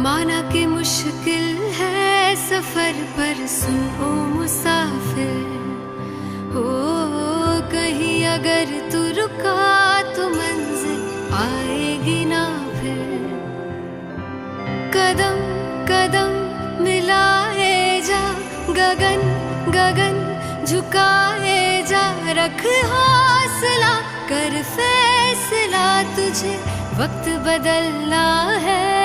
माना कि मुश्किल है सफर पर सुन ओ मुसाफिर, हो कहीं अगर तू रुका तो मंजिल आएगी ना फिर। कदम कदम मिलाए जा, गगन गगन झुकाए जा, रख हौसला कर फैसला, तुझे वक्त बदलना है।